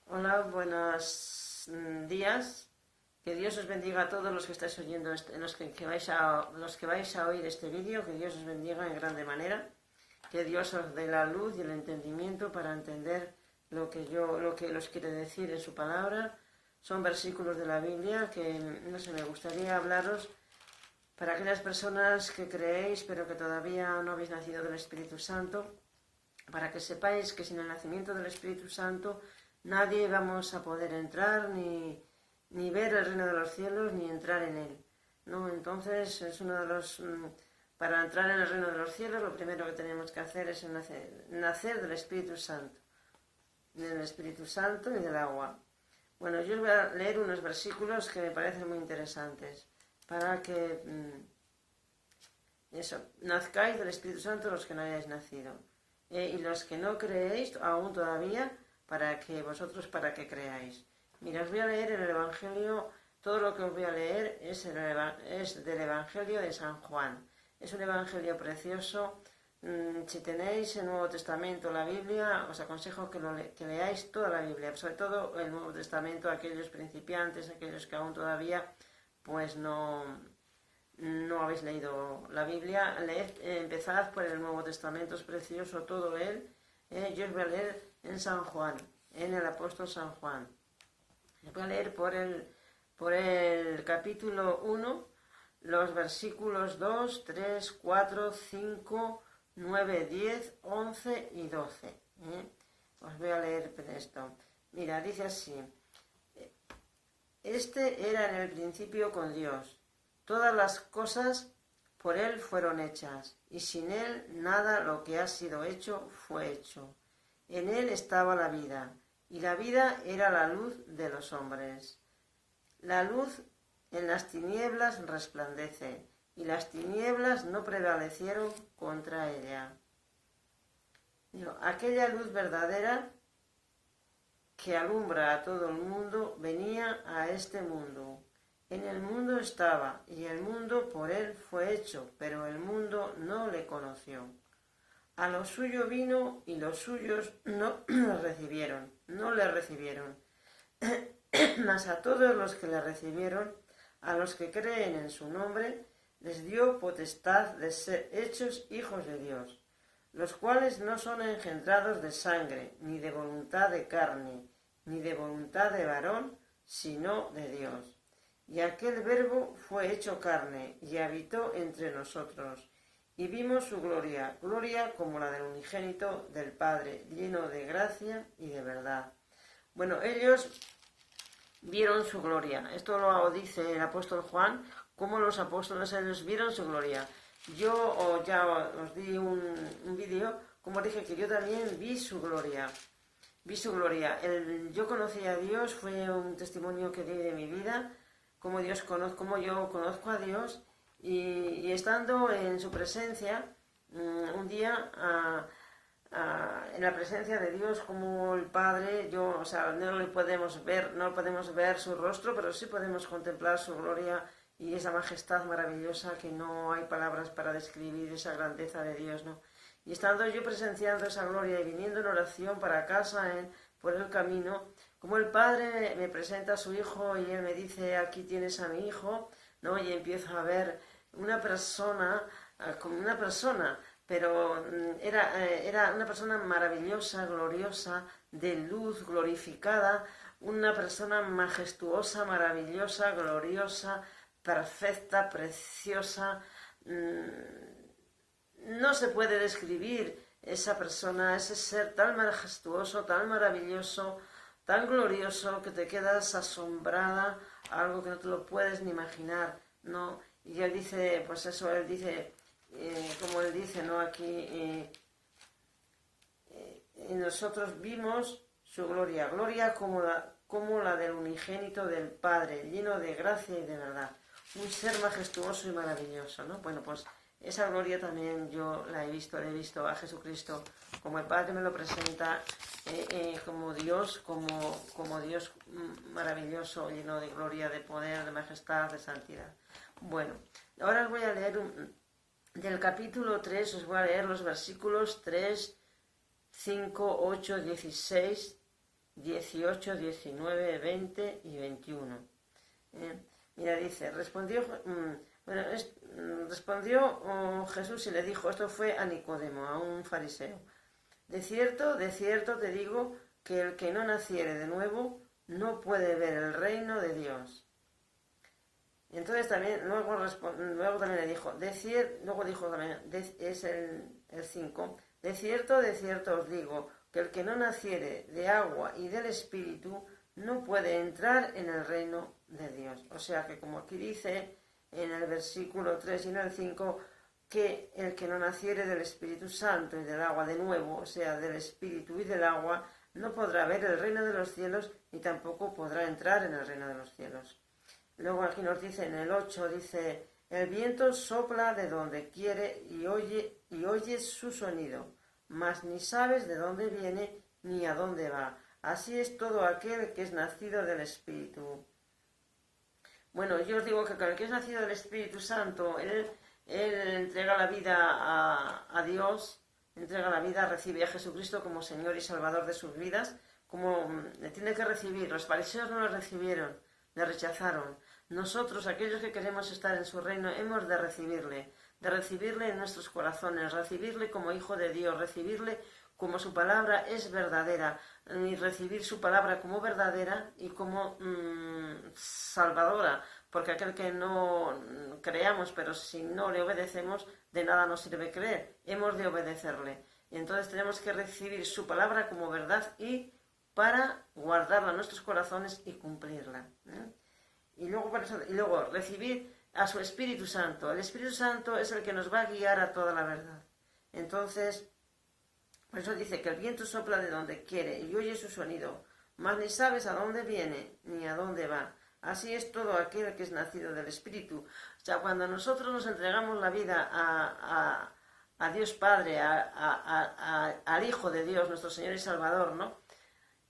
Hola, buenos días. Que Dios os bendiga a todos los que estáis oyendo, los que vais a oír este vídeo. Que Dios os bendiga en grande manera. Que Dios os dé la luz y el entendimiento para entender lo que os quiere decir en su palabra. Son versículos de la Biblia que, no sé, me gustaría hablaros para aquellas personas que creéis pero que todavía no habéis nacido del Espíritu Santo, para que sepáis que sin el nacimiento del Espíritu Santo nadie vamos a poder entrar ni ver el reino de los cielos ni entrar en él, ¿no? Entonces es uno de los... Para entrar en el reino de los cielos lo primero que tenemos que hacer es nacer del Espíritu Santo, del Espíritu Santo y del agua. Bueno, yo os voy a leer unos versículos que me parecen muy interesantes para que nazcáis del Espíritu Santo los que no hayáis nacido. Y los que no creéis aún todavía, para que creáis. Mira, os voy a leer en el Evangelio, todo lo que os voy a leer es del Evangelio de San Juan. Es un Evangelio precioso. Si tenéis el Nuevo Testamento, la Biblia, os aconsejo que leáis toda la Biblia, sobre todo el Nuevo Testamento, aquellos principiantes, aquellos que aún todavía pues no habéis leído la Biblia. Empezad por el Nuevo Testamento, es precioso todo él. Yo os voy a leer en San Juan, en el apóstol San Juan. Os voy a leer por el capítulo 1, los versículos 2, 3, 4, 5, 9, 10, 11 y 12. Os voy a leer esto. Mira, dice así. Este era en el principio con Dios. Todas las cosas por él fueron hechas, y sin él nada lo que ha sido hecho fue hecho. En él estaba la vida, y la vida era la luz de los hombres. La luz en las tinieblas resplandece, y las tinieblas no prevalecieron contra ella. Aquella luz verdadera que alumbra a todo el mundo venía a este mundo. En el mundo estaba, y el mundo por él fue hecho, pero el mundo no le conoció. A lo suyo vino, y los suyos no le recibieron. Mas a todos los que le recibieron, a los que creen en su nombre, les dio potestad de ser hechos hijos de Dios, los cuales no son engendrados de sangre, ni de voluntad de carne, ni de voluntad de varón, sino de Dios. Y aquel Verbo fue hecho carne, y habitó entre nosotros, y vimos su gloria, gloria como la del unigénito del Padre, lleno de gracia y de verdad. Bueno, ellos vieron su gloria. Esto lo dice el apóstol Juan, como los apóstoles ellos vieron su gloria. Yo ya os di un vídeo, como dije que yo también vi su gloria. Vi su gloria. Yo conocí a Dios, fue un testimonio que di de mi vida, como yo conozco a Dios, y estando en su presencia, un día en la presencia de Dios como el Padre, no podemos ver su rostro, pero sí podemos contemplar su gloria y esa majestad maravillosa que no hay palabras para describir, esa grandeza de Dios, ¿no? Y estando yo presenciando esa gloria y viniendo en oración para casa por el camino, como el Padre me presenta a su Hijo y Él me dice, aquí tienes a mi Hijo, ¿no? Y empiezo a ver una persona, como una persona, pero era una persona maravillosa, gloriosa, de luz, glorificada, una persona majestuosa, maravillosa, gloriosa, perfecta, preciosa. No se puede describir esa persona, ese ser tan majestuoso, tan maravilloso, tan glorioso, que te quedas asombrada, algo que no te lo puedes ni imaginar, ¿no? Y él dice, pues eso, él dice, como él dice, ¿no? Aquí, nosotros vimos su gloria, gloria como la del unigénito del Padre, lleno de gracia y de verdad, un ser majestuoso y maravilloso, ¿no? Bueno, pues esa gloria también yo la he visto a Jesucristo, como el Padre me lo presenta, como Dios maravilloso, lleno de gloria, de poder, de majestad, de santidad. Bueno, ahora os voy a leer del capítulo 3, os voy a leer los versículos 3, 5, 8, 16 18, 19, 20 y 21. Mira, dice, respondió Jesús y le dijo, esto fue a Nicodemo, a un fariseo, de cierto te digo que el que no naciere de nuevo no puede ver el reino de Dios. Entonces también, luego también le dijo, luego dijo también, es el 5, de cierto os digo, que el que no naciere de agua y del Espíritu no puede entrar en el reino de Dios. O sea que como aquí dice en el versículo 3 y en el 5, que el que no naciere del Espíritu Santo y del agua de nuevo, o sea, del Espíritu y del agua, no podrá ver el reino de los cielos ni tampoco podrá entrar en el reino de los cielos. Luego aquí nos dice en el 8, dice, el viento sopla de donde quiere y oyes su sonido, mas ni sabes de dónde viene ni a dónde va. Así es todo aquel que es nacido del Espíritu. Bueno, yo os digo que el que es nacido del Espíritu Santo, él entrega la vida a Dios, entrega la vida, recibe a Jesucristo como Señor y Salvador de sus vidas, como le tiene que recibir. Los fariseos no lo recibieron, le rechazaron. Nosotros, aquellos que queremos estar en su reino, hemos de recibirle en nuestros corazones, recibirle como Hijo de Dios, recibirle como su palabra es verdadera, y recibir su palabra como verdadera y como salvadora, porque aquel que no creamos, pero si no le obedecemos, de nada nos sirve creer, hemos de obedecerle. Y entonces tenemos que recibir su palabra como verdad y para guardarla en nuestros corazones y cumplirla. Y luego recibir a su Espíritu Santo. El Espíritu Santo es el que nos va a guiar a toda la verdad. Entonces, por eso dice que el viento sopla de donde quiere y oye su sonido, mas ni sabes a dónde viene ni a dónde va. Así es todo aquel que es nacido del Espíritu. O sea, cuando nosotros nos entregamos la vida a Dios Padre, al Hijo de Dios, nuestro Señor y Salvador, ¿no?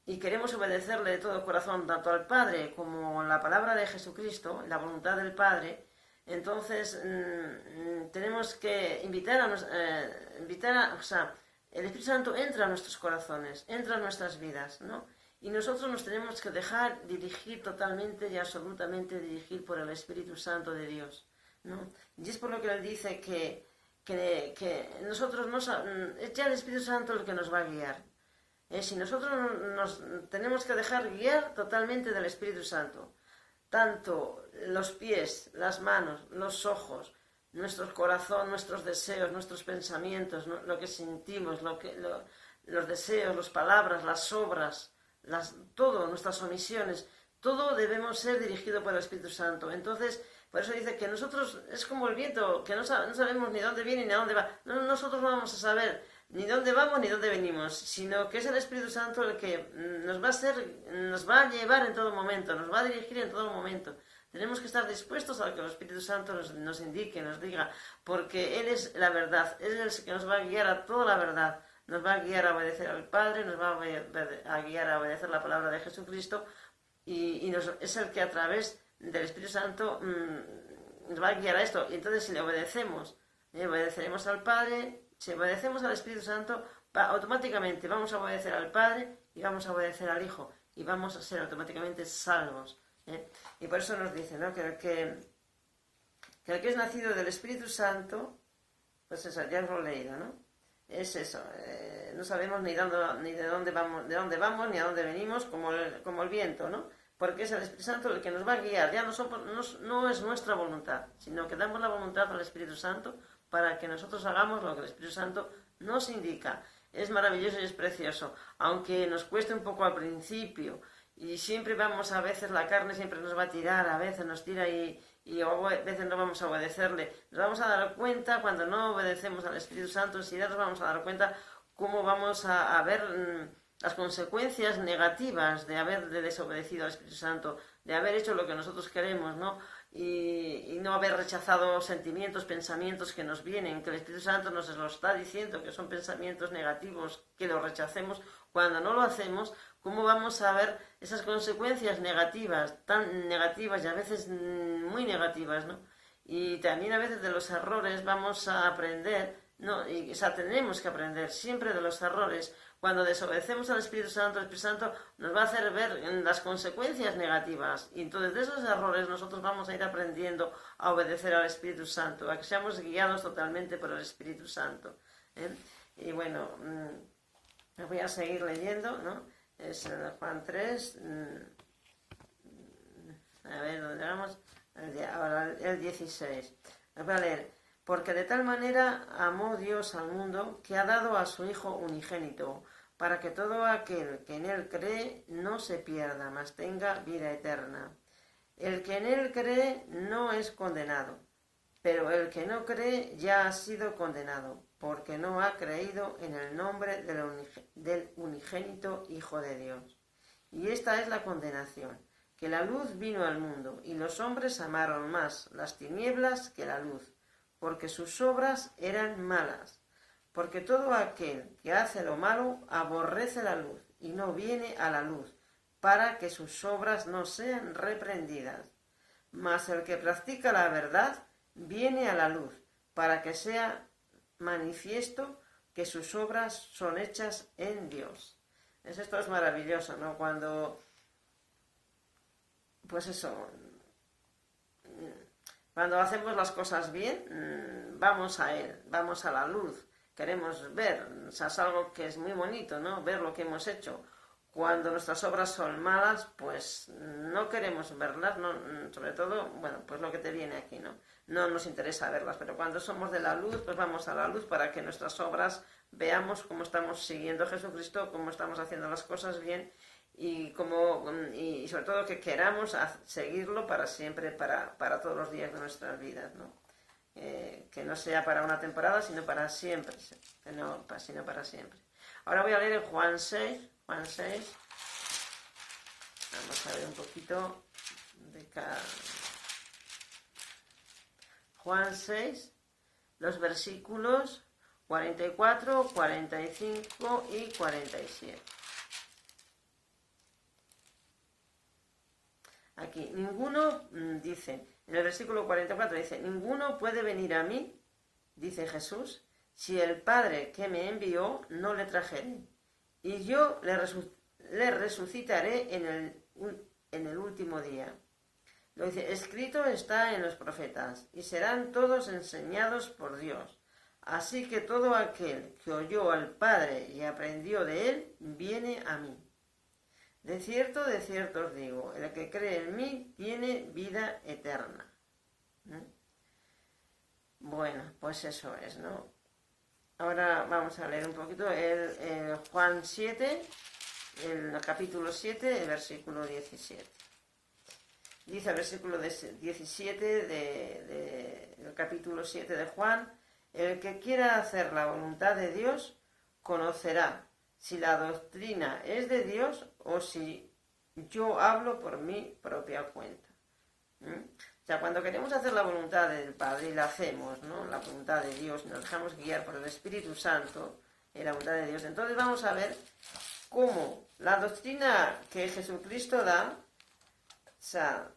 Y queremos obedecerle de todo corazón, tanto al Padre como la palabra de Jesucristo, la voluntad del Padre, entonces tenemos que o sea, el Espíritu Santo entra a nuestros corazones, entra a nuestras vidas, ¿no? Y nosotros nos tenemos que dejar dirigir totalmente y absolutamente dirigir por el Espíritu Santo de Dios, ¿no? Y es por lo que él dice que nosotros es ya el Espíritu Santo el que nos va a guiar. Si nosotros nos tenemos que dejar guiar totalmente del Espíritu Santo, tanto los pies, las manos, los ojos, nuestro corazón, nuestros deseos, nuestros pensamientos, lo que sentimos, los deseos, las palabras, las obras, todo, nuestras omisiones, todo debemos ser dirigido por el Espíritu Santo. Entonces, por eso dice que nosotros es como el viento, que no sabemos ni dónde viene ni a dónde va. Nosotros no vamos a saber ni dónde vamos ni dónde venimos, sino que es el Espíritu Santo el que nos va a llevar en todo momento, nos va a dirigir en todo momento. Tenemos que estar dispuestos a que el Espíritu Santo nos indique, nos diga, porque Él es la verdad, Él es el que nos va a guiar a toda la verdad, nos va a guiar a obedecer al Padre, nos va a guiar a obedecer la palabra de Jesucristo, y es el que a través del Espíritu Santo nos va a guiar a esto. Y entonces si le obedecemos, obedeceremos al Padre. Si obedecemos al Espíritu Santo, automáticamente vamos a obedecer al Padre y vamos a obedecer al Hijo y vamos a ser automáticamente salvos. Y por eso nos dice, ¿no? que el que es nacido del Espíritu Santo, pues eso, ya os lo he leído, ¿no? Es eso, no sabemos ni de dónde vamos, ni a dónde venimos, como el viento, ¿no? Porque es el Espíritu Santo el que nos va a guiar. Ya no es nuestra voluntad, sino que damos la voluntad al Espíritu Santo para que nosotros hagamos lo que el Espíritu Santo nos indica. Es maravilloso y es precioso, aunque nos cueste un poco al principio, y siempre a veces la carne siempre nos va a tirar, a veces nos tira y a veces no vamos a obedecerle. Nos vamos a dar cuenta cuando no obedecemos al Espíritu Santo, si ya nos vamos a dar cuenta cómo vamos a ver las consecuencias negativas de haber desobedecido al Espíritu Santo, de haber hecho lo que nosotros queremos, ¿no? Y no haber rechazado sentimientos, pensamientos que nos vienen, que el Espíritu Santo nos lo está diciendo, que son pensamientos negativos, que los rechacemos. Cuando no lo hacemos, ¿cómo vamos a ver esas consecuencias negativas, tan negativas y a veces muy negativas, ¿no? Y también a veces de los errores vamos a aprender, ¿no? O sea, tenemos que aprender siempre de los errores, Cuando desobedecemos al Espíritu Santo, el Espíritu Santo nos va a hacer ver las consecuencias negativas. Y entonces de esos errores nosotros vamos a ir aprendiendo a obedecer al Espíritu Santo, a que seamos guiados totalmente por el Espíritu Santo. Y bueno, voy a seguir leyendo, ¿no? Es Juan 3, a ver, ¿dónde vamos? Ahora el 16. Voy a leer. Porque de tal manera amó Dios al mundo que ha dado a su Hijo unigénito, para que todo aquel que en Él cree no se pierda, mas tenga vida eterna. El que en Él cree no es condenado, pero el que no cree ya ha sido condenado, porque no ha creído en el nombre del unigénito Hijo de Dios. Y esta es la condenación, que la luz vino al mundo, y los hombres amaron más las tinieblas que la luz, porque sus obras eran malas. Porque todo aquel que hace lo malo aborrece la luz, y no viene a la luz, para que sus obras no sean reprendidas. Mas el que practica la verdad viene a la luz, para que sea manifiesto que sus obras son hechas en Dios. Esto es maravilloso, ¿no? Cuando, pues eso, cuando hacemos las cosas bien, vamos a Él, vamos a la luz, queremos ver, o sea, es algo que es muy bonito, ¿no? Ver lo que hemos hecho. Cuando nuestras obras son malas, pues no queremos verlas, no, sobre todo, bueno, pues lo que te viene aquí, ¿no? No nos interesa verlas, pero cuando somos de la luz, pues vamos a la luz para que nuestras obras veamos cómo estamos siguiendo a Jesucristo, cómo estamos haciendo las cosas bien y sobre todo que queramos seguirlo para siempre, para todos los días de nuestras vidas, ¿no? Que no sea para una temporada, sino para siempre, sino para siempre. Ahora voy a leer en Juan 6. Vamos a ver un poquito de cada... Juan 6, los versículos 44, 45 y 47. Aquí, ninguno, dice, en el versículo 44 dice, ninguno puede venir a mí, dice Jesús, si el Padre que me envió no le trajere. Y yo le resucitaré en el último día. Lo dice, escrito está en los profetas, y serán todos enseñados por Dios. Así que todo aquel que oyó al Padre y aprendió de él, viene a mí. De cierto os digo, el que cree en mí tiene vida eterna. Bueno, pues eso es, ¿no? Ahora vamos a leer un poquito el Juan 7, el capítulo 7, el versículo 17. Dice el versículo 17 del capítulo 7 de Juan, el que quiera hacer la voluntad de Dios, conocerá si la doctrina es de Dios o si yo hablo por mi propia cuenta. O sea, cuando queremos hacer la voluntad del Padre y la hacemos, ¿no? La voluntad de Dios, nos dejamos guiar por el Espíritu Santo y la voluntad de Dios, entonces vamos a ver cómo la doctrina que Jesucristo da, o sea,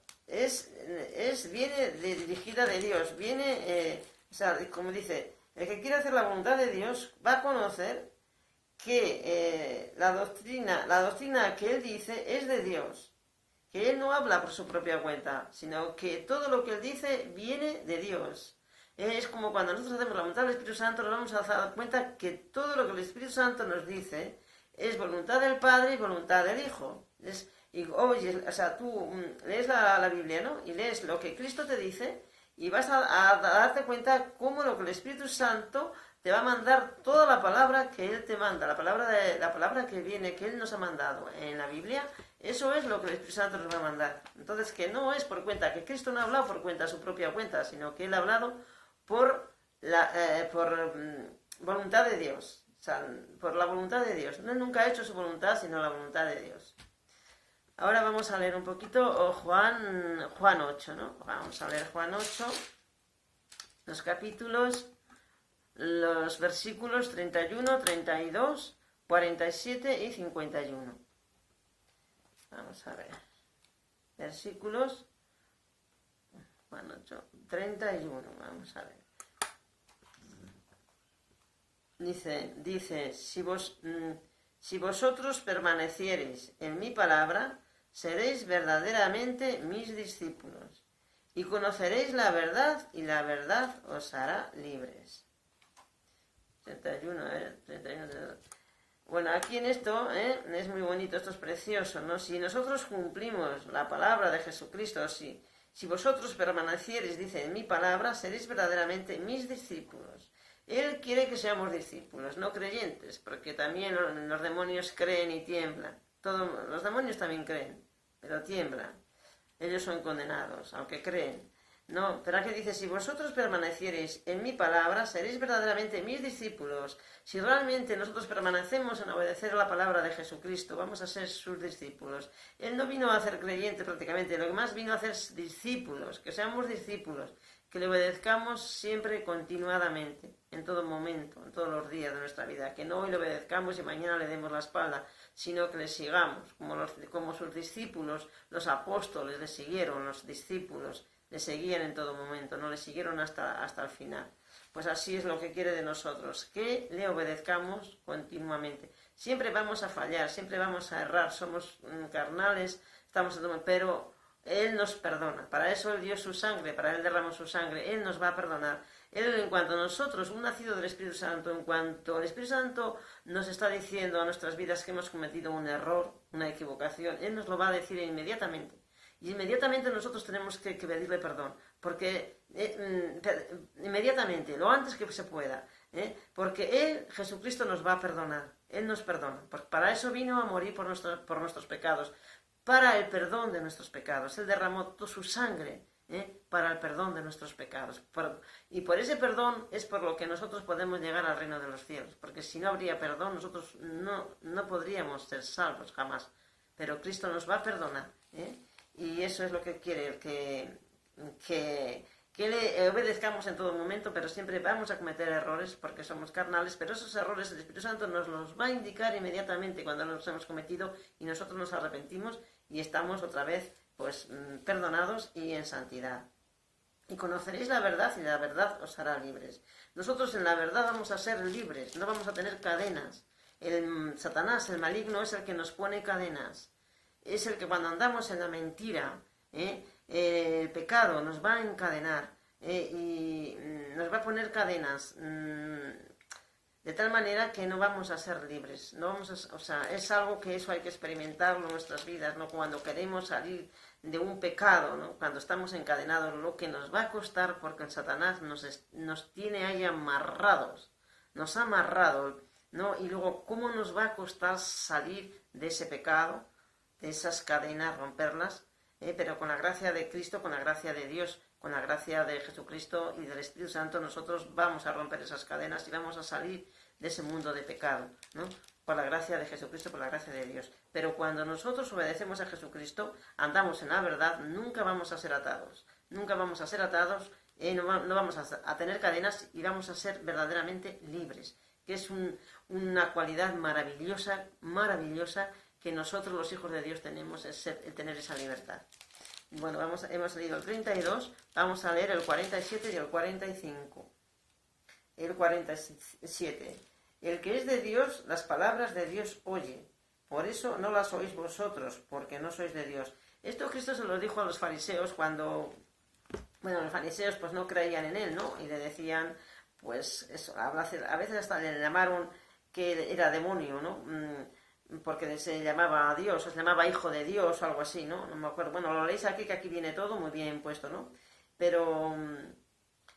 viene dirigida de Dios, o sea, como dice, el que quiere hacer la voluntad de Dios va a conocer que la doctrina que él dice es de Dios. Que él no habla por su propia cuenta, sino que todo lo que él dice viene de Dios. Es como cuando nosotros hacemos la voluntad del Espíritu Santo, nos vamos a dar cuenta que todo lo que el Espíritu Santo nos dice es voluntad del Padre y voluntad del Hijo. O sea, tú lees la Biblia, ¿no? Y lees lo que Cristo te dice y vas a darte cuenta cómo lo que el Espíritu Santo te va a mandar toda la palabra que Él te manda, la palabra que viene, que Él nos ha mandado en la Biblia. Eso es lo que el Espíritu Santo nos va a mandar. Entonces, que no es por cuenta, que Cristo no ha hablado por cuenta, su propia cuenta, sino que Él ha hablado por voluntad de Dios. O sea, por la voluntad de Dios. No, nunca ha hecho su voluntad, sino la voluntad de Dios. Ahora vamos a leer un poquito Juan 8, ¿no? Vamos a leer Juan 8, los capítulos, los versículos 31, 32, 47 y 51. Vamos a ver. Versículos Juan 8, 31. Vamos a ver. Dice, Si vosotros permaneciereis en mi palabra, seréis verdaderamente mis discípulos, y conoceréis la verdad, y la verdad os hará libres. 31, 31. Bueno, aquí en esto es muy bonito, esto es precioso, ¿no? Si nosotros cumplimos la palabra de Jesucristo, si vosotros permaneciereis, dice, en mi palabra, seréis verdaderamente mis discípulos. Él quiere que seamos discípulos, no creyentes, porque también los demonios creen y tiemblan. Los demonios también creen, pero tiemblan. Ellos son condenados, aunque creen. No, pero aquí dice, si vosotros permaneciereis en mi palabra, seréis verdaderamente mis discípulos. Si realmente nosotros permanecemos en obedecer a la palabra de Jesucristo, vamos a ser sus discípulos. Él no vino a hacer creyentes prácticamente, lo que más vino a hacer discípulos, que seamos discípulos, que le obedezcamos siempre continuadamente, en todo momento, en todos los días de nuestra vida, que no hoy le obedezcamos y mañana le demos la espalda, sino que le sigamos, como sus discípulos, los apóstoles le siguieron, los discípulos le seguían en todo momento, no le siguieron hasta el final. Pues así es lo que quiere de nosotros, que le obedezcamos continuamente. Siempre vamos a fallar, siempre vamos a errar, somos carnales, pero Él nos perdona. Para eso Él dio su sangre, para Él derramó su sangre, Él nos va a perdonar. Él, en cuanto a nosotros, un nacido del Espíritu Santo, en cuanto el Espíritu Santo nos está diciendo a nuestras vidas que hemos cometido un error, una equivocación, Él nos lo va a decir inmediatamente. Y inmediatamente nosotros tenemos que pedirle perdón, porque inmediatamente, lo antes que se pueda, porque Él, Jesucristo, nos va a perdonar, Él nos perdona, porque para eso vino a morir por nuestros pecados, para el perdón de nuestros pecados. Él derramó toda su sangre para el perdón de nuestros pecados. Y por ese perdón es por lo que nosotros podemos llegar al reino de los cielos, porque si no habría perdón, nosotros no podríamos ser salvos jamás. Pero Cristo nos va a perdonar, y eso es lo que quiere, que le obedezcamos en todo momento, pero siempre vamos a cometer errores porque somos carnales, pero esos errores el Espíritu Santo nos los va a indicar inmediatamente cuando los hemos cometido y nosotros nos arrepentimos y estamos otra vez perdonados y en santidad. Y conoceréis la verdad y la verdad os hará libres. Nosotros en la verdad vamos a ser libres, no vamos a tener cadenas. Satanás, el maligno, es el que nos pone cadenas. Es el que cuando andamos en la mentira, el pecado nos va a encadenar y nos va a poner cadenas de tal manera que no vamos a ser libres. No vamos es algo que eso hay que experimentarlo en nuestras vidas, ¿no? Cuando queremos salir de un pecado, ¿no? Cuando estamos encadenados, lo que nos va a costar, porque el Satanás nos tiene ahí amarrados, nos ha amarrado, ¿no? Y luego, ¿cómo nos va a costar salir de ese pecado, de esas cadenas, romperlas? Pero con la gracia de Cristo, con la gracia de Dios, con la gracia de Jesucristo y del Espíritu Santo, nosotros vamos a romper esas cadenas y vamos a salir de ese mundo de pecado, ¿no? Por la gracia de Jesucristo, por la gracia de Dios. Pero cuando nosotros obedecemos a Jesucristo, andamos en la verdad, nunca vamos a ser atados. Nunca vamos a ser atados, no vamos a tener cadenas y vamos a ser verdaderamente libres. Que es una cualidad maravillosa, maravillosa, que nosotros los hijos de Dios tenemos, es el tener esa libertad. Bueno, hemos leído el 32, vamos a leer el 47 y el 45. El 47. El que es de Dios, las palabras de Dios oye. Por eso no las oís vosotros, porque no sois de Dios. Esto Cristo se lo dijo a los fariseos cuando, los fariseos pues no creían en él, ¿no? Y le decían, pues eso, a veces hasta le llamaron que era demonio, ¿no? Porque se llamaba a Dios, o se llamaba hijo de Dios o algo así, ¿no? No me acuerdo. Bueno, lo leéis aquí, que aquí viene todo muy bien puesto, ¿no? Pero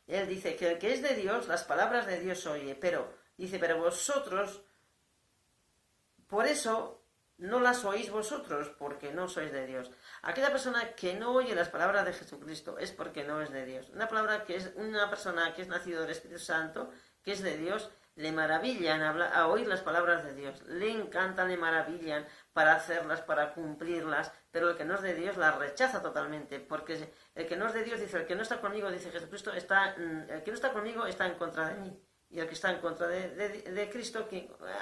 él dice que el que es de Dios, las palabras de Dios oye, pero vosotros, por eso no las oís vosotros, porque no sois de Dios. Aquella persona que no oye las palabras de Jesucristo es porque no es de Dios. Una persona que es nacido del Espíritu Santo, que es de Dios, le maravillan a oír las palabras de Dios, le encantan, le maravillan para hacerlas, para cumplirlas, pero el que no es de Dios las rechaza totalmente, porque el que no es de Dios dice, el que no está conmigo, dice Jesucristo, el que no está conmigo está en contra de mí, y el que está en contra de Cristo,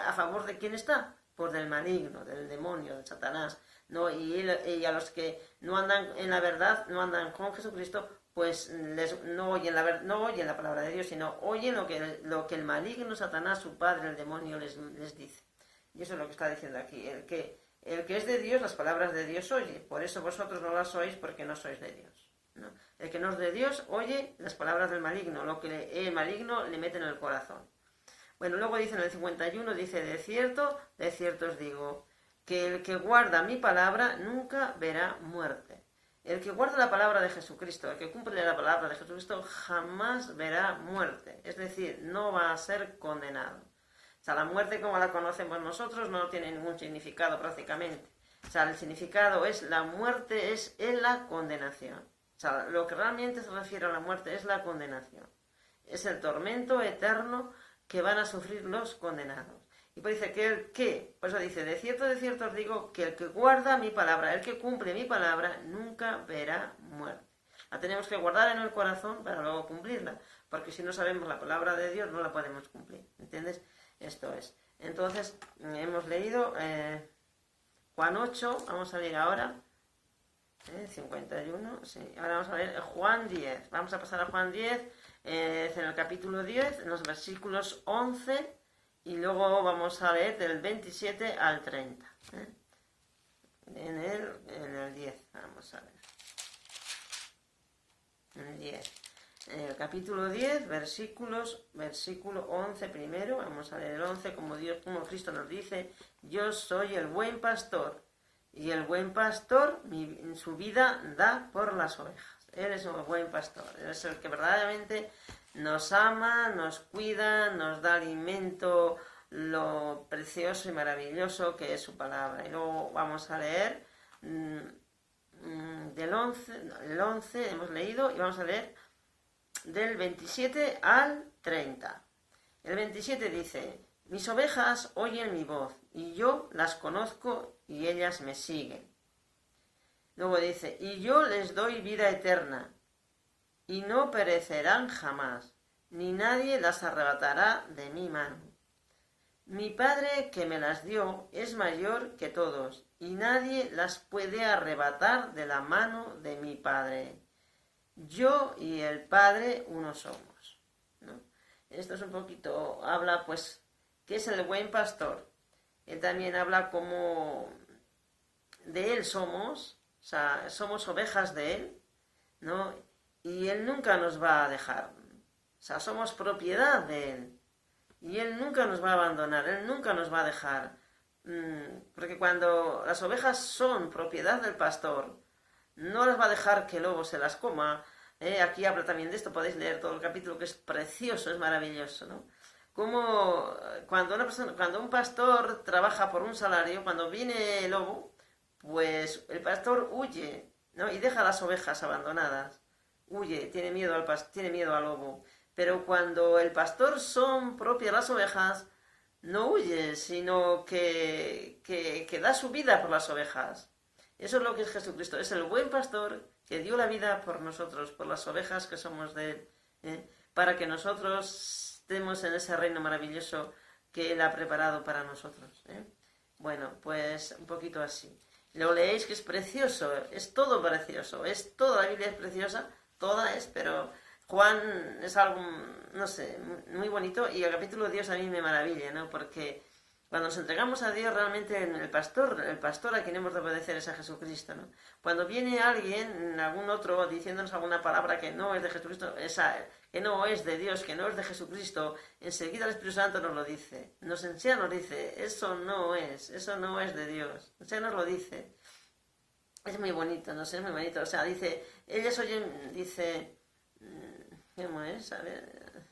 ¿a favor de quién está? Pues del maligno, del demonio, del Satanás, ¿no? Y a los que no andan en la verdad, no andan con Jesucristo, pues no oyen la palabra de Dios, sino oyen lo que el maligno, Satanás, su padre, el demonio, les dice. Y eso es lo que está diciendo aquí. El que es de Dios, las palabras de Dios oye. Por eso vosotros no las oís porque no sois de Dios, ¿no? El que no es de Dios oye las palabras del maligno, lo que el maligno le mete en el corazón. Bueno, luego dice en el 51, dice, de cierto os digo, que el que guarda mi palabra nunca verá muerte. El que guarda la palabra de Jesucristo, el que cumple la palabra de Jesucristo, jamás verá muerte. Es decir, no va a ser condenado. O sea, la muerte como la conocemos nosotros no tiene ningún significado prácticamente. O sea, el significado es la muerte es en la condenación. O sea, lo que realmente se refiere a la muerte es la condenación. Es el tormento eterno que van a sufrir los condenados. Y pues dice que el que, por eso dice, de cierto os digo, que el que guarda mi palabra, el que cumple mi palabra, nunca verá muerte. La tenemos que guardar en el corazón para luego cumplirla, porque si no sabemos la palabra de Dios no la podemos cumplir, ¿entiendes? Esto es. Entonces, hemos leído Juan 8, vamos a leer ahora, 51, sí, ahora vamos a ver Juan 10, vamos a pasar a Juan 10, en el capítulo 10, en los versículos 11, y luego vamos a leer del 27 al 30. En el 10, vamos a ver. En el 10. En el capítulo 10, versículo 11 primero. Vamos a leer el 11, como Cristo nos dice, yo soy el buen pastor, y el buen pastor su vida da por las ovejas. Él es un buen pastor, él es el que verdaderamente nos ama, nos cuida, nos da alimento, lo precioso y maravilloso que es su palabra. Y luego vamos a leer del 11 hemos leído, y vamos a leer del 27 al 30. El 27 dice, mis ovejas oyen mi voz, y yo las conozco y ellas me siguen. Luego dice, y yo les doy vida eterna, y no perecerán jamás, ni nadie las arrebatará de mi mano. Mi Padre que me las dio es mayor que todos, y nadie las puede arrebatar de la mano de mi Padre. Yo y el Padre uno somos, ¿no? Esto es un poquito, habla pues, ¿qué es el buen pastor? Él también habla como de él somos, o sea, somos ovejas de él, ¿no? Y él nunca nos va a dejar, o sea, somos propiedad de él. Y él nunca nos va a abandonar, él nunca nos va a dejar. Porque cuando las ovejas son propiedad del pastor, no las va a dejar que el lobo se las coma. Aquí habla también de esto, podéis leer todo el capítulo, que es precioso, es maravilloso, ¿no? Como cuando un pastor trabaja por un salario, cuando viene el lobo, pues el pastor huye, ¿no? Y deja a las ovejas abandonadas. Huye, tiene miedo al lobo. Pero cuando el pastor son propias las ovejas, no huye, sino que da su vida por las ovejas. Eso es lo que es Jesucristo. Es el buen pastor que dio la vida por nosotros, por las ovejas que somos de él, para que nosotros estemos en ese reino maravilloso que él ha preparado para nosotros. Bueno, pues un poquito así. Lo leéis que es precioso, es todo precioso, toda la Biblia es preciosa, toda es, pero Juan es algo, no sé, muy bonito, y el capítulo de Dios a mí me maravilla, ¿no? Porque cuando nos entregamos a Dios, realmente el pastor a quien hemos de obedecer es a Jesucristo, ¿no? Cuando viene alguien, algún otro, diciéndonos alguna palabra que no es de Jesucristo, que no es de Dios, que no es de Jesucristo, enseguida el Espíritu Santo nos lo dice, nos dice, eso no es de Dios, nos lo dice. Es muy bonito, no sé, es muy bonito, o sea, dice, ellas oyen, dice, ¿cómo es? A ver,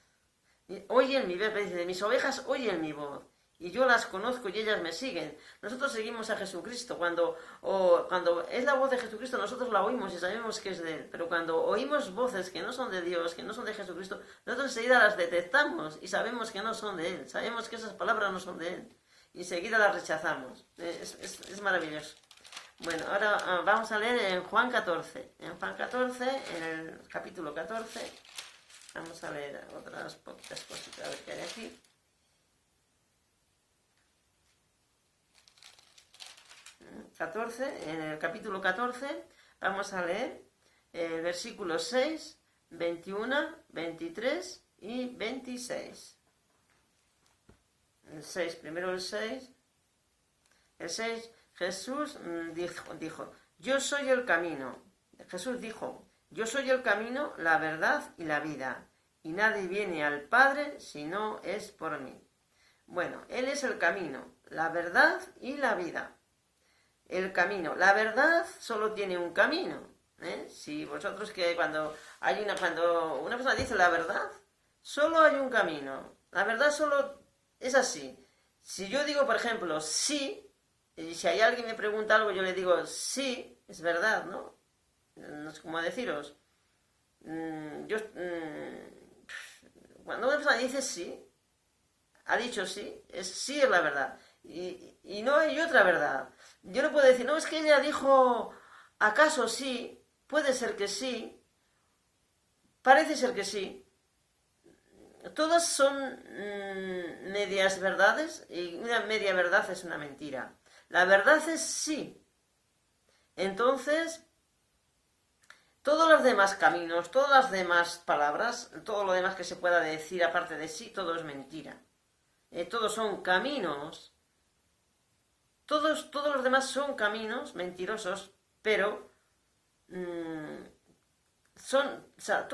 oyen mi voz, dice, mis ovejas oyen mi voz, y yo las conozco y ellas me siguen. Nosotros seguimos a Jesucristo. Cuando es la voz de Jesucristo, nosotros la oímos y sabemos que es de él. Pero cuando oímos voces que no son de Dios, que no son de Jesucristo, nosotros enseguida las detectamos y sabemos que no son de él. Sabemos que esas palabras no son de él. Y enseguida las rechazamos. Es maravilloso. Bueno, ahora vamos a leer en Juan 14. En Juan 14, en el capítulo 14, vamos a leer otras poquitas cositas a ver qué hay aquí. En el capítulo 14 vamos a leer versículos 6, 21, 23 y 26. El 6, primero el 6. El 6, Jesús dijo, yo soy el camino. Jesús dijo, yo soy el camino, la verdad y la vida, y nadie viene al Padre si no es por mí. Bueno, Él es el camino, la verdad y la vida. El camino, la verdad solo tiene un camino. Si vosotros que cuando una persona dice la verdad, solo hay un camino. La verdad solo es así. Si yo digo, por ejemplo, sí, y si hay alguien que me pregunta algo, yo le digo sí, es verdad, ¿no? No es como deciros. Cuando una persona dice sí, ha dicho sí es la verdad. Y no hay otra verdad. Yo no puedo decir, no, es que ella dijo, ¿acaso sí? Puede ser que sí. Parece ser que sí. Todas son medias verdades y una media verdad es una mentira. La verdad es sí. Entonces, todos los demás caminos, todas las demás palabras, todo lo demás que se pueda decir aparte de sí, todo es mentira. Todos son caminos. Todos los demás son caminos mentirosos, pero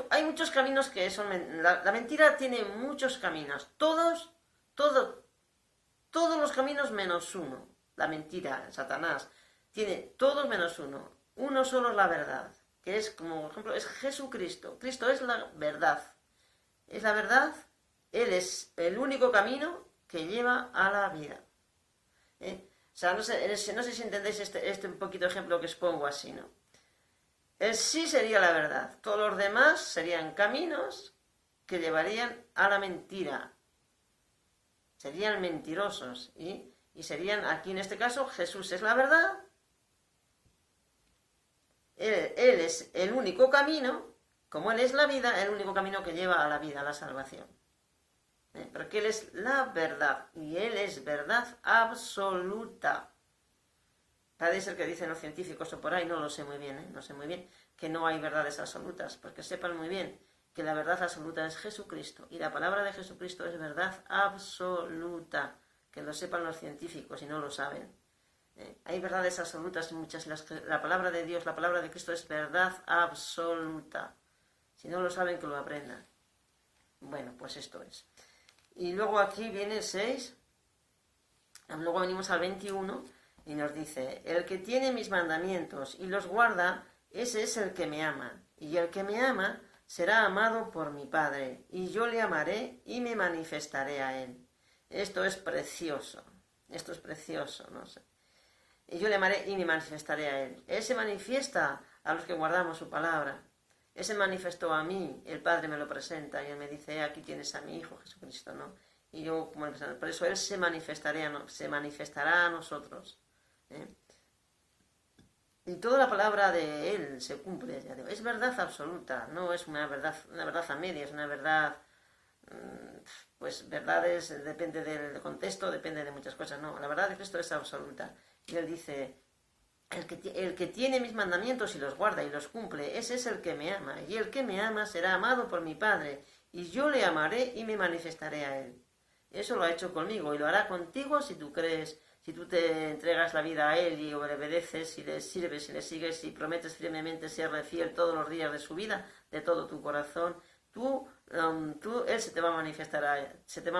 hay muchos caminos que son... La mentira tiene muchos caminos. Todos los caminos menos uno. La mentira, Satanás, tiene todos menos uno. Uno solo es la verdad, que es, como por ejemplo, es Jesucristo. Cristo es la verdad. Es la verdad. Él es el único camino que lleva a la vida. O sea, no sé si entendéis este un poquito ejemplo que os pongo así, ¿no? El sí sería la verdad. Todos los demás serían caminos que llevarían a la mentira. Serían mentirosos. Y serían, aquí en este caso, Jesús es la verdad. Él es el único camino, como Él es la vida, el único camino que lleva a la vida, a la salvación. Porque Él es la verdad. Y Él es verdad absoluta. Parece ser que dicen los científicos o por ahí, no lo sé muy bien, no sé muy bien, que no hay verdades absolutas, porque sepan muy bien que la verdad absoluta es Jesucristo, y la palabra de Jesucristo es verdad absoluta, que lo sepan los científicos y no lo saben. Hay verdades absolutas y muchas, la palabra de Dios, la palabra de Cristo es verdad absoluta. Si no lo saben, que lo aprendan. Bueno, pues esto es. Y luego aquí viene el 6, luego venimos al 21, y nos dice, el que tiene mis mandamientos y los guarda, ese es el que me ama. Y el que me ama será amado por mi Padre, y yo le amaré y me manifestaré a él. Esto es precioso, no sé. Y yo le amaré y me manifestaré a él. Él se manifiesta a los que guardamos su palabra. Él se manifestó a mí, el Padre me lo presenta, y él me dice, aquí tienes a mi Hijo Jesucristo, ¿no? Y yo, por eso él se manifestará a nosotros. Y toda la palabra de él se cumple. Es verdad absoluta, no es una verdad a medias, una verdad, pues verdades, depende del contexto, depende de muchas cosas. No, la verdad de Cristo es absoluta. Y él dice, el que tiene mis mandamientos y los guarda y los cumple, ese es el que me ama. Y el que me ama será amado por mi Padre, y yo le amaré y me manifestaré a él. Eso lo ha hecho conmigo y lo hará contigo si tú crees. Si tú te entregas la vida a Él y le obedeces, si le sirves y le sigues y prometes firmemente serle fiel todos los días de su vida, de todo tu corazón, Él se te va a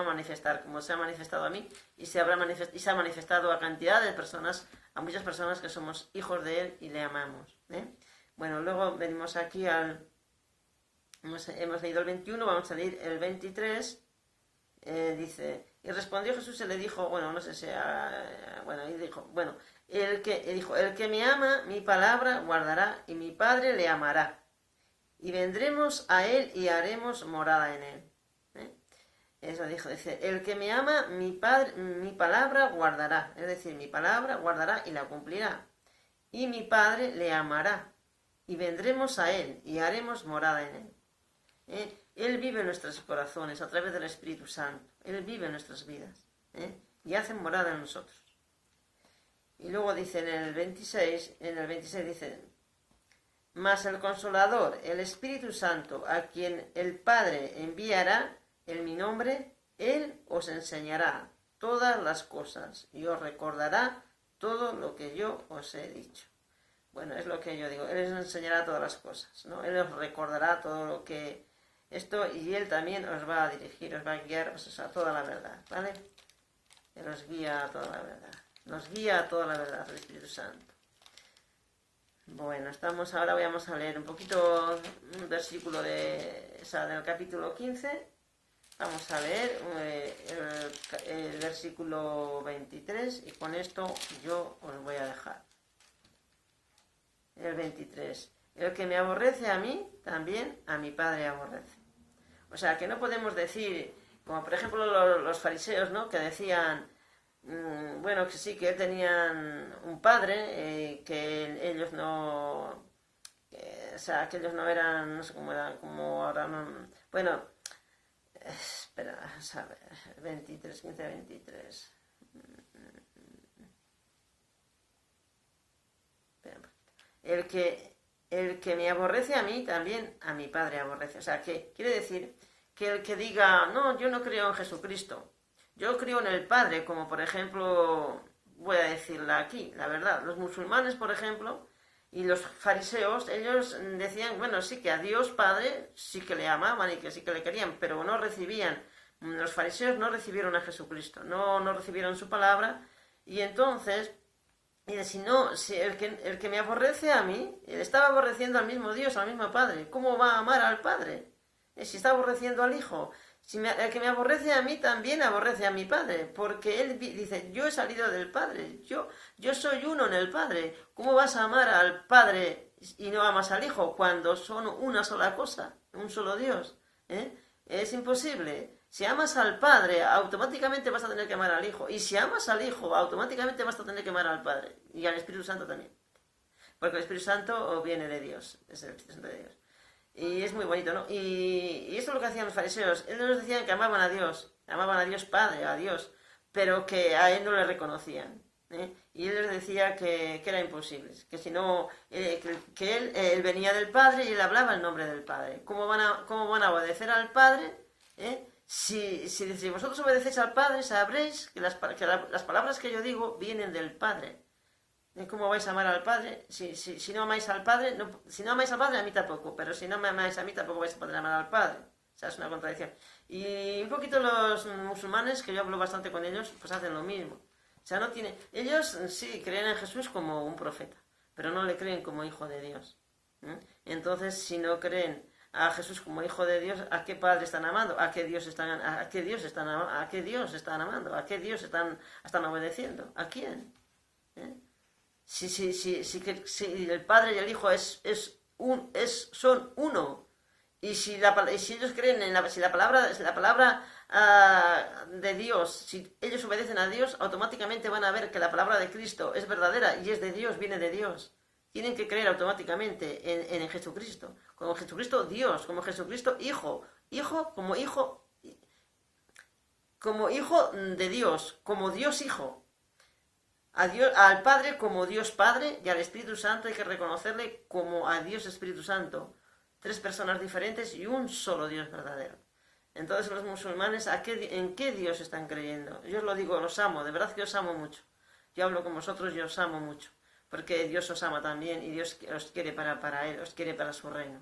manifestar como se ha manifestado a mí y se ha manifestado a cantidad de personas, a muchas personas que somos hijos de Él y le amamos. Bueno, luego venimos aquí hemos leído el 21, vamos a leer el 23. Dice, y respondió Jesús y le dijo, el que me ama, mi palabra guardará, y mi Padre le amará, y vendremos a él y haremos morada en él. Eso dice, el que me ama, mi palabra guardará, es decir, mi palabra guardará y la cumplirá, y mi Padre le amará, y vendremos a él y haremos morada en él. Él vive en nuestros corazones a través del Espíritu Santo. Él vive en nuestras vidas. Y hace morada en nosotros. Y luego dice en el 26 dice, mas el Consolador, el Espíritu Santo, a quien el Padre enviará en mi nombre, Él os enseñará todas las cosas y os recordará todo lo que yo os he dicho. Bueno, es lo que yo digo. Él os enseñará todas las cosas, ¿no? Él os recordará todo lo que esto, y Él también os va a dirigir, os va a guiar pues, a toda la verdad, ¿vale? Él os guía a toda la verdad. Nos guía a toda la verdad, el Espíritu Santo. Bueno, ahora vamos a leer un poquito un versículo del capítulo 15. Vamos a leer el versículo 23 y con esto yo os voy a dejar. El 23. El que me aborrece a mí, también a mi Padre aborrece. O sea, que no podemos decir, como por ejemplo los fariseos, ¿no? Que decían, bueno, que sí, que tenían un padre, que ellos no... o sea, que ellos no eran, no sé cómo eran, como ahora no... Bueno, espera, a ver, 23, 15, 23... El que me aborrece a mí, también a mi Padre aborrece. O sea, que quiere decir que el que diga, no, yo no creo en Jesucristo, yo creo en el Padre, como por ejemplo, voy a decirla aquí, la verdad, los musulmanes, por ejemplo, y los fariseos, ellos decían, bueno, sí que a Dios Padre sí que le amaban y que sí que le querían, pero no recibían, los fariseos no recibieron a Jesucristo, no recibieron su palabra, y entonces... Y si el que me aborrece a mí, él estaba aborreciendo al mismo Dios, al mismo Padre. ¿Cómo va a amar al Padre? Si está aborreciendo al Hijo. El que me aborrece a mí también aborrece a mi Padre. Porque él dice, yo he salido del Padre. Yo soy uno en el Padre. ¿Cómo vas a amar al Padre y no amas al Hijo cuando son una sola cosa? Un solo Dios. Es imposible. Si amas al Padre, automáticamente vas a tener que amar al Hijo. Y si amas al Hijo, automáticamente vas a tener que amar al Padre. Y al Espíritu Santo también. Porque el Espíritu Santo viene de Dios. Es el Espíritu Santo de Dios. Y es muy bonito, ¿no? Y esto es lo que hacían los fariseos. Ellos decían que amaban a Dios Padre, a Dios. Pero que a Él no le reconocían. Y Él les decía que era imposible. Que si no, que él venía del Padre y Él hablaba el nombre del Padre. ¿Cómo van a obedecer al Padre? Si vosotros obedecéis al Padre, sabréis que las palabras que yo digo vienen del Padre. ¿Cómo vais a amar al Padre? Si no amáis al Padre, si no amáis al Padre, a mí tampoco, pero si no me amáis a mí, tampoco vais a poder amar al Padre. O sea, es una contradicción. Y un poquito los musulmanes, que yo hablo bastante con ellos, pues hacen lo mismo. O sea, ellos sí creen en Jesús como un profeta, pero no le creen como hijo de Dios. Entonces, si no creen a Jesús como hijo de Dios, ¿a qué Padre están amando? ¿A qué Dios están amando? ¿A qué Dios están obedeciendo? ¿A quién? Si el Padre y el Hijo son uno, y si ellos creen en si la palabra de Dios, si ellos obedecen a Dios, automáticamente van a ver que la palabra de Cristo es verdadera y es de Dios, viene de Dios. Tienen que creer automáticamente en Jesucristo, como Jesucristo Dios, como Jesucristo Hijo como hijo de Dios, como Dios Hijo. Al Padre como Dios Padre y al Espíritu Santo hay que reconocerle como a Dios Espíritu Santo. 3 personas diferentes y un solo Dios verdadero. Entonces los musulmanes, ¿en qué Dios están creyendo? Yo os lo digo, los amo, de verdad que os amo mucho. Yo hablo con vosotros y os amo mucho. Porque Dios os ama también y Dios os quiere para Él, os quiere para su reino.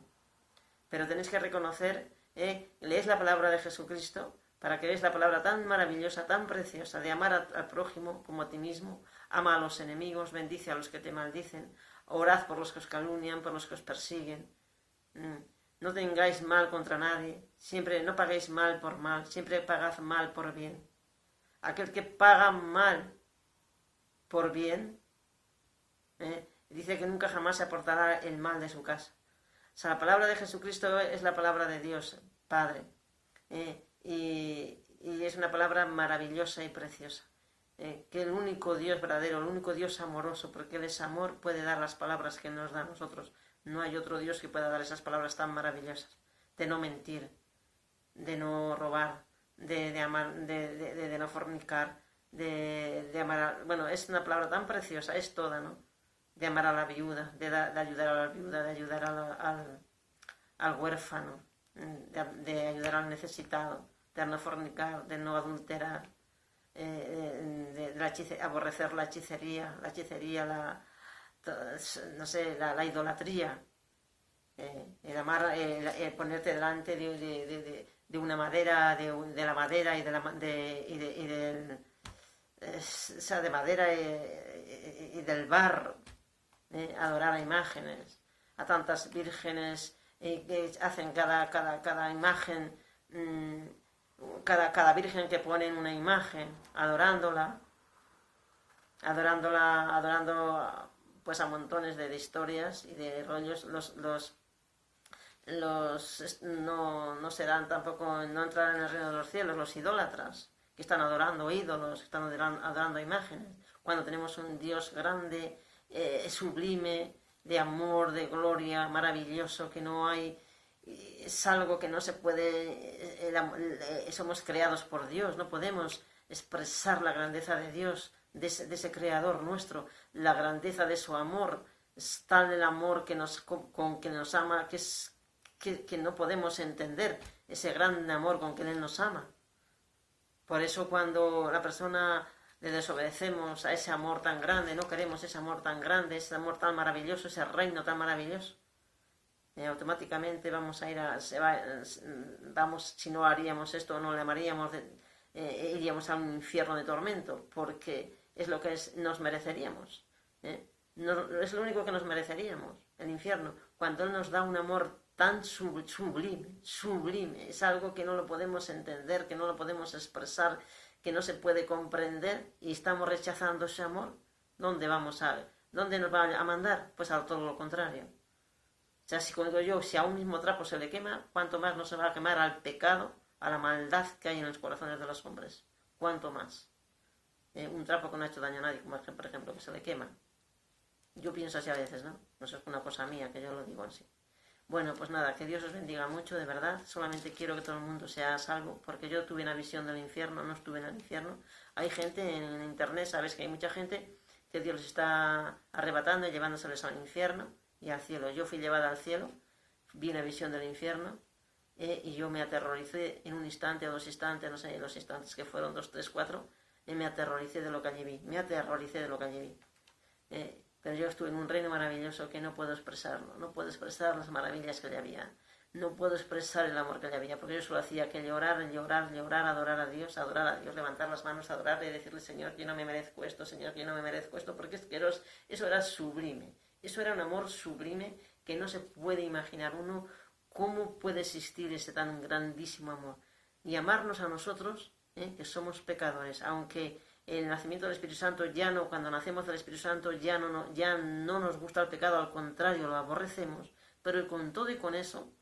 Pero tenéis que reconocer, leéis la palabra de Jesucristo, para que veáis la palabra tan maravillosa, tan preciosa, de amar al prójimo como a ti mismo, ama a los enemigos, bendice a los que te maldicen, orad por los que os calumnian, por los que os persiguen. No tengáis mal contra nadie, siempre no paguéis mal por mal, siempre pagad mal por bien. Aquel que paga mal por bien, dice que nunca jamás se aportará el mal de su casa. O sea, la palabra de Jesucristo es la palabra de Dios, Padre. Y es una palabra maravillosa y preciosa. Que el único Dios verdadero, el único Dios amoroso, porque Él es amor, puede dar las palabras que nos da a nosotros. No hay otro Dios que pueda dar esas palabras tan maravillosas. De no mentir, de no robar, de amar, de no fornicar, de amar bueno, es una palabra tan preciosa, es toda, ¿no? De amar a la viuda, de ayudar a la viuda, de ayudar al huérfano, de ayudar al necesitado, de no fornicar, de no adulterar. aborrecer la hechicería, no sé, la idolatría, el amar, el ponerte delante de una madera, de la madera y de madera y del barro, adorar a imágenes, a tantas vírgenes que hacen cada imagen, cada virgen que ponen una imagen, adorando pues a montones de historias y de rollos. No serán tampoco, no entrarán en el reino de los cielos los idólatras, que están adorando ídolos, que están adorando imágenes, cuando tenemos un Dios grande, sublime, de amor, de gloria, maravilloso, que no hay, es algo que no se puede, somos creados por Dios, no podemos expresar la grandeza de Dios, de ese creador nuestro, la grandeza de su amor, es tal el amor con que nos ama, que no podemos entender ese gran amor con que Él nos ama. Por eso cuando la persona le desobedecemos a ese amor tan grande, no queremos ese amor tan grande, ese amor tan maravilloso, ese reino tan maravilloso, automáticamente vamos a ir si no haríamos esto, no le amaríamos, iríamos a un infierno de tormento, porque es lo que nos mereceríamos. No, es lo único que nos mereceríamos, el infierno, cuando Él nos da un amor tan sublime, es algo que no lo podemos entender, que no lo podemos expresar, que no se puede comprender, y estamos rechazando ese amor. ¿Dónde nos va a mandar? Pues a todo lo contrario. O sea, si a un mismo trapo se le quema, ¿cuánto más no se va a quemar al pecado, a la maldad que hay en los corazones de los hombres? ¿Cuánto más? Un trapo que no ha hecho daño a nadie, como por ejemplo, que se le quema. Yo pienso así a veces, ¿no? No es una cosa mía, que yo lo digo así. Bueno, pues nada, que Dios os bendiga mucho, de verdad. Solamente quiero que todo el mundo sea salvo, porque yo tuve una visión del infierno, no estuve en el infierno. Hay gente en internet, sabes que hay mucha gente que Dios les está arrebatando y llevándoseles al infierno y al cielo. Yo fui llevada al cielo, vi una visión del infierno, y yo me aterroricé en un instante o 2 instantes, no sé, los instantes que fueron 2, 3, 4, me aterroricé de lo que allí vi, pero yo estuve en un reino maravilloso que no puedo expresarlo, no puedo expresar las maravillas que allí había, no puedo expresar el amor que allí había, porque yo solo hacía que llorar, adorar a Dios, levantar las manos, adorarle y decirle: Señor, yo no me merezco esto, Señor, yo no me merezco esto, porque es que eso era sublime, eso era un amor sublime que no se puede imaginar uno cómo puede existir ese tan grandísimo amor. Y amarnos a nosotros, que somos pecadores, aunque el nacimiento del Espíritu Santo cuando nacemos del Espíritu Santo ya no nos gusta el pecado, al contrario, lo aborrecemos, pero con todo y con eso,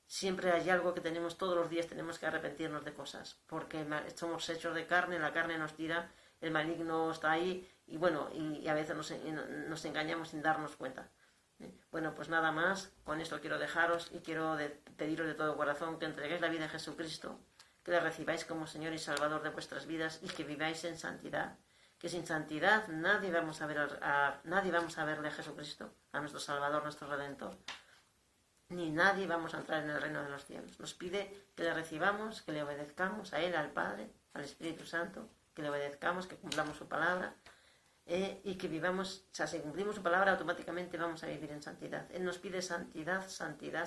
siempre hay algo que todos los días tenemos que arrepentirnos de cosas, porque somos hechos de carne, la carne nos tira, el maligno está ahí, y bueno, y a veces nos engañamos sin darnos cuenta. Bueno, pues nada más, con esto quiero dejaros y quiero pediros de todo corazón que entreguéis la vida a Jesucristo, que le recibáis como Señor y Salvador de vuestras vidas y que viváis en santidad, que sin santidad nadie vamos a verle a Jesucristo, a nuestro Salvador, nuestro Redentor, ni nadie vamos a entrar en el reino de los cielos. Nos pide que le recibamos, que le obedezcamos a Él, al Padre, al Espíritu Santo, que le obedezcamos, que cumplamos su palabra, y que vivamos, o sea, si cumplimos su palabra, automáticamente vamos a vivir en santidad. Él nos pide santidad, santidad,